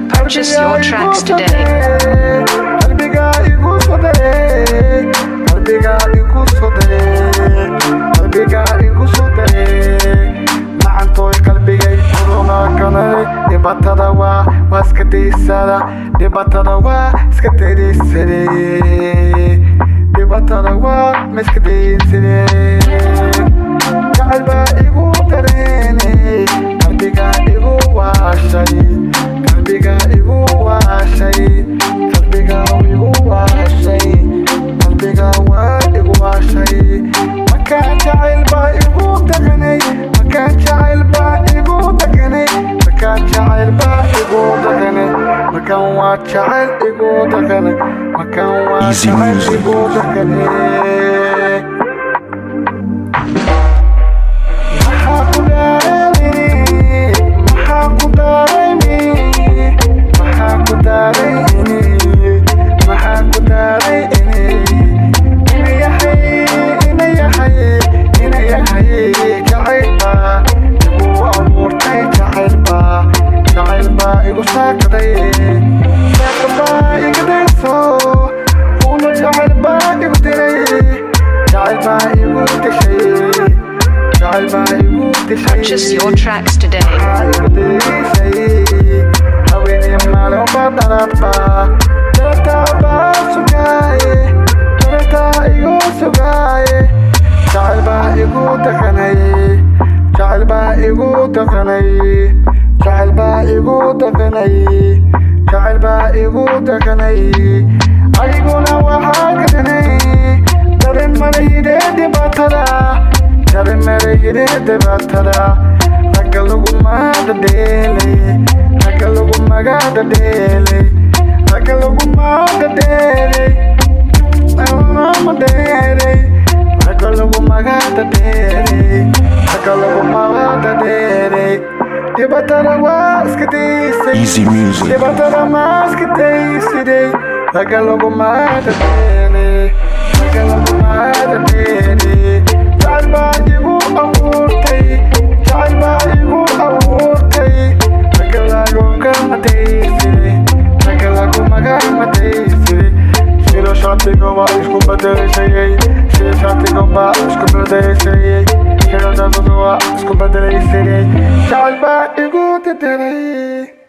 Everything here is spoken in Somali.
Purchase your tracks today. Debatada waa iska daysada, debatada waa iska daysade, debatada waa ma iska daysade. Jacayl baa igu dareenay, qalbiga igu waashay, qalbiga igu waashay, qalbiga igu waashay, qalbiga waa igu waashay. Makaan jacayl baa igu daganay, makaan jacayl baa igu daganay, makaan jacayl baa igu daganay, makaan waa jacayl igu daganay, makaan waa jacayl igu daganay. Maxaa ku daaray, maxaa ku daaray, maxaa ku daaray, maxaa ku daaray, ina yahay jacayl baa igu abuurtay, jacayl baa igu saaqday, saaq baa iga dayso, una jacayl baa igu diray, jacayl baa igu dishay, jacayl baa igu dishay. Purchase your tracks today. Igu dishay, haweeney maalin baa daraba, darataa baa sugaaye, darataa igu sugaaye. Jacayl baa igu daganay, jacayl baa igu daganay, jacayl baa igu daganay, jacayl baa igu daganay. Adiguna waxaa gadanay, dareen malayde dhibaatada, dareen malayde dhibaatada. Ragga laguma dhadheelay, ragga laguma dhadheelay, ragga laguma dhadheelay, laguma dhadheelay. Easy music. Debatada waa iska daysade, ragga laguma dhadheelay, ragga laguma dhadheelay. Jacayl baa igu abuurtay, jacayl baa igu abuurtay, ragga laguma daysade, ragga laguma daysade. Sida shatiga waa isku bedelaysay, sida shatiga waa isku bedelaysay, sida shatiga waa isku bedelaysay. Jacayl baa igu dadelay.